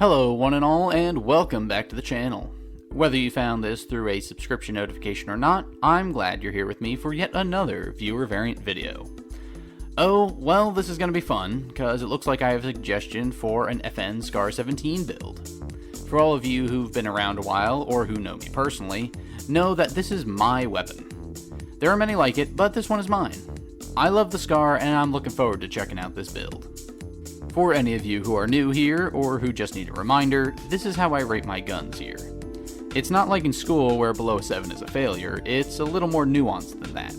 Hello one and all, and welcome back to the channel. Whether you found this through a subscription notification or not, I'm glad you're here with me for yet another viewer variant video. Oh, well, this is going to be fun, because it looks like I have a suggestion for an FN SCAR-17 build. For all of you who've been around a while, or who know me personally, know that this is my weapon. There are many like it, but this one is mine. I love the SCAR, and I'm looking forward to checking out this build. For any of you who are new here, or who just need a reminder, this is how I rate my guns here. It's not like in school where below 7 is a failure, it's a little more nuanced than that.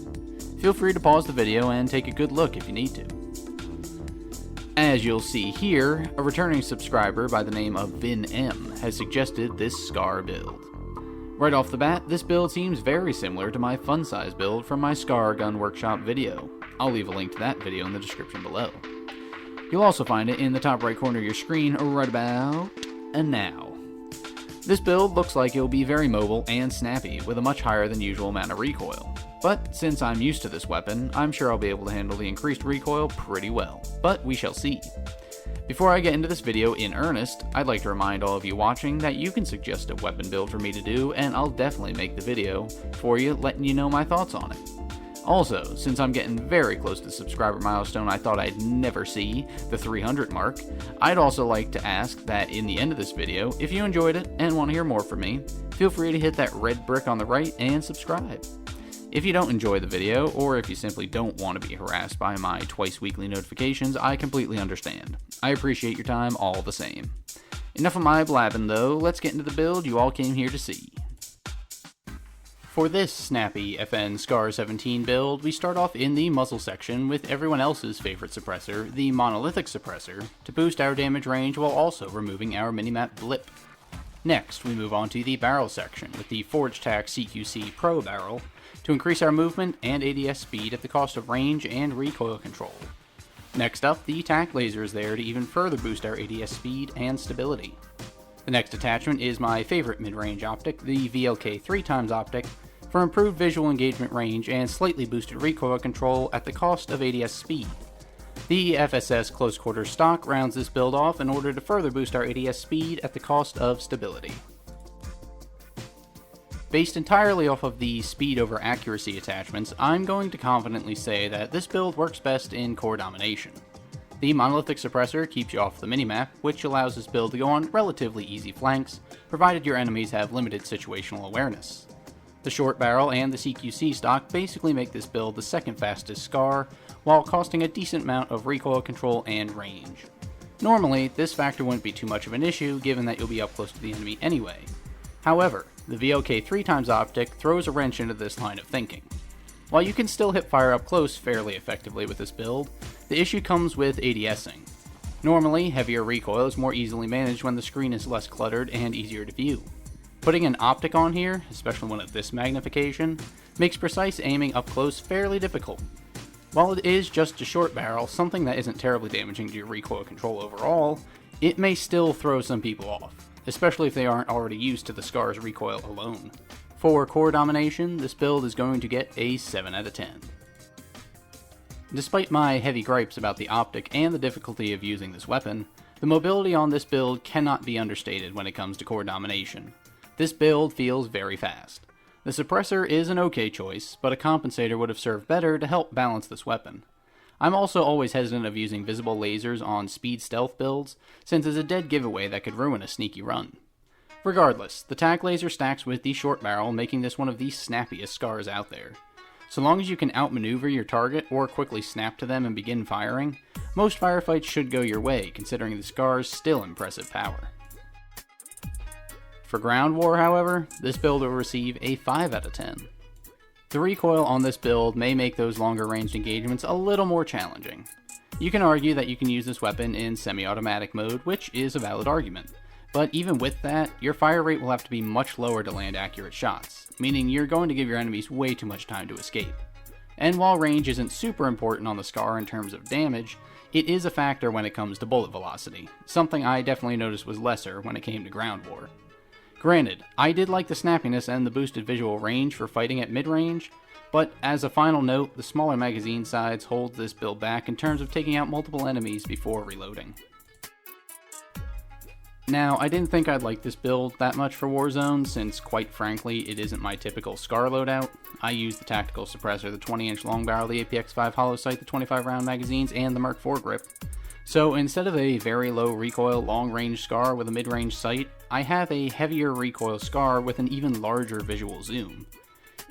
Feel free to pause the video and take a good look if you need to. As you'll see here, a returning subscriber by the name of Vin M has suggested this SCAR build. Right off the bat, this build seems very similar to my fun size build from my SCAR Gun Workshop video. I'll leave a link to that video in the description below. You'll also find it in the top right corner of your screen right about now. This build looks like it'll be very mobile and snappy with a much higher than usual amount of recoil. But since I'm used to this weapon, I'm sure I'll be able to handle the increased recoil pretty well, but we shall see. Before I get into this video in earnest, I'd like to remind all of you watching that you can suggest a weapon build for me to do, and I'll definitely make the video for you, letting you know my thoughts on it. Also, since I'm getting very close to the subscriber milestone I thought I'd never see, the 300 mark, I'd also like to ask that in the end of this video, if you enjoyed it and want to hear more from me, feel free to hit that red brick on the right and subscribe. If you don't enjoy the video, or if you simply don't want to be harassed by my twice weekly notifications, I completely understand. I appreciate your time all the same. Enough of my blabbing though, let's get into the build you all came here to see. For this snappy FN SCAR-17 build, we start off in the muzzle section with everyone else's favorite suppressor, the monolithic suppressor, to boost our damage range while also removing our minimap blip. Next, we move on to the barrel section with the Forge Tac CQC Pro barrel to increase our movement and ADS speed at the cost of range and recoil control. Next up, the TAC laser is there to even further boost our ADS speed and stability. The next attachment is my favorite mid-range optic, the VLK 3x optic, for improved visual engagement range and slightly boosted recoil control at the cost of ADS speed. The FSS close quarters stock rounds this build off in order to further boost our ADS speed at the cost of stability. Based entirely off of the speed over accuracy attachments, I'm going to confidently say that this build works best in core domination. The monolithic suppressor keeps you off the minimap, which allows this build to go on relatively easy flanks, provided your enemies have limited situational awareness. The short barrel and the CQC stock basically make this build the second fastest SCAR, while costing a decent amount of recoil control and range. Normally, this factor wouldn't be too much of an issue given that you'll be up close to the enemy anyway. However, the VLK 3x optic throws a wrench into this line of thinking. While you can still hit fire up close fairly effectively with this build, the issue comes with ADSing. Normally, heavier recoil is more easily managed when the screen is less cluttered and easier to view. Putting an optic on here, especially one at this magnification, makes precise aiming up close fairly difficult. While it is just a short barrel, something that isn't terribly damaging to your recoil control overall, it may still throw some people off, especially if they aren't already used to the SCAR's recoil alone. For core domination, this build is going to get a 7 out of 10. Despite my heavy gripes about the optic and the difficulty of using this weapon, the mobility on this build cannot be understated when it comes to core domination. This build feels very fast. The suppressor is an okay choice, but a compensator would have served better to help balance this weapon. I'm also always hesitant of using visible lasers on speed stealth builds, since it's a dead giveaway that could ruin a sneaky run. Regardless, the TAC laser stacks with the short barrel, making this one of the snappiest SCARs out there. So long as you can outmaneuver your target or quickly snap to them and begin firing, most firefights should go your way, considering the SCAR's still impressive power. For ground war, however, this build will receive a 5 out of 10. The recoil on this build may make those longer ranged engagements a little more challenging. You can argue that you can use this weapon in semi-automatic mode, which is a valid argument. But even with that, your fire rate will have to be much lower to land accurate shots, meaning you're going to give your enemies way too much time to escape. And while range isn't super important on the SCAR in terms of damage, it is a factor when it comes to bullet velocity, something I definitely noticed was lesser when it came to ground war. Granted, I did like the snappiness and the boosted visual range for fighting at mid-range, but as a final note, the smaller magazine size holds this build back in terms of taking out multiple enemies before reloading. Now, I didn't think I'd like this build that much for Warzone, since quite frankly, it isn't my typical SCAR loadout. I use the tactical suppressor, the 20-inch long barrel, the APX-5 hollow sight, the 25-round magazines, and the Merc 4 grip. So instead of a very low recoil long-range SCAR with a mid-range sight, I have a heavier recoil SCAR with an even larger visual zoom.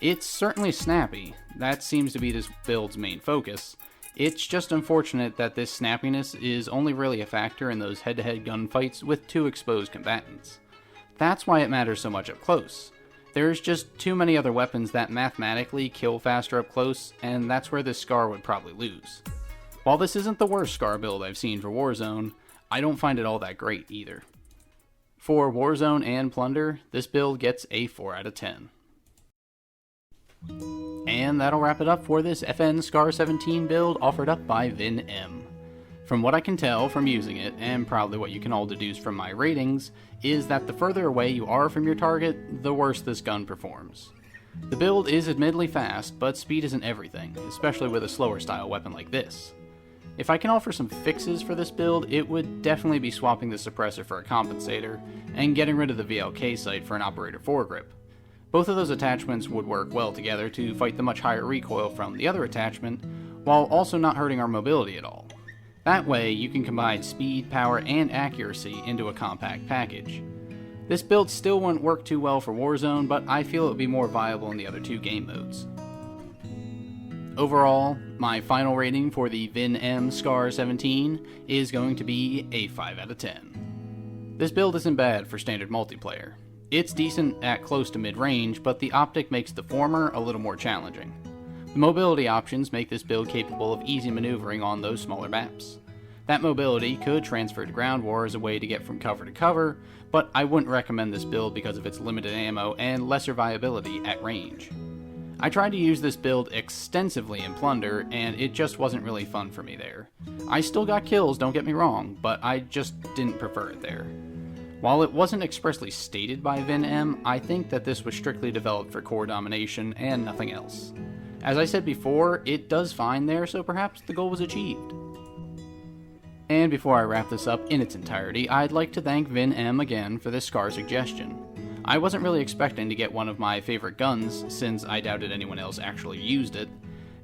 It's certainly snappy, that seems to be this build's main focus. It's just unfortunate that this snappiness is only really a factor in those head-to-head gunfights with two exposed combatants. That's why it matters so much up close. There's just too many other weapons that mathematically kill faster up close, and that's where this SCAR would probably lose. While this isn't the worst SCAR build I've seen for Warzone, I don't find it all that great either. For Warzone and Plunder, this build gets a 4 out of 10. And that'll wrap it up for this FN SCAR-17 build offered up by VinM. From what I can tell from using it, and probably what you can all deduce from my ratings, is that the further away you are from your target, the worse this gun performs. The build is admittedly fast, but speed isn't everything, especially with a slower style weapon like this. If I can offer some fixes for this build, it would definitely be swapping the suppressor for a compensator, and getting rid of the VLK sight for an operator foregrip. Both of those attachments would work well together to fight the much higher recoil from the other attachment, while also not hurting our mobility at all. That way, you can combine speed, power, and accuracy into a compact package. This build still wouldn't work too well for Warzone, but I feel it would be more viable in the other two game modes. Overall, my final rating for the VinM SCAR-17 is going to be a 5 out of 10. This build isn't bad for standard multiplayer. It's decent at close to mid-range, but the optic makes the former a little more challenging. The mobility options make this build capable of easy maneuvering on those smaller maps. That mobility could transfer to ground war as a way to get from cover to cover, but I wouldn't recommend this build because of its limited ammo and lesser viability at range. I tried to use this build extensively in Plunder, and it just wasn't really fun for me there. I still got kills, don't get me wrong, but I just didn't prefer it there. While it wasn't expressly stated by VinM, I think that this was strictly developed for core domination and nothing else. As I said before, it does fine there, so perhaps the goal was achieved. And before I wrap this up in its entirety, I'd like to thank VinM again for this SCAR suggestion. I wasn't really expecting to get one of my favorite guns, since I doubted anyone else actually used it,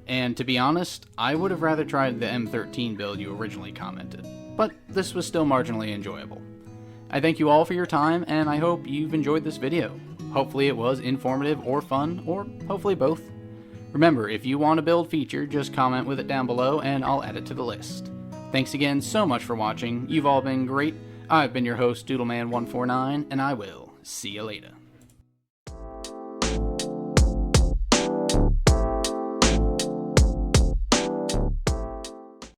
and to be honest, I would have rather tried the M13 build you originally commented, but this was still marginally enjoyable. I thank you all for your time, and I hope you've enjoyed this video. Hopefully it was informative or fun, or hopefully both. Remember, if you want a build featured, just comment with it down below and I'll add it to the list. Thanks again so much for watching, you've all been great. I've been your host, Doodleman149, and I will see you later.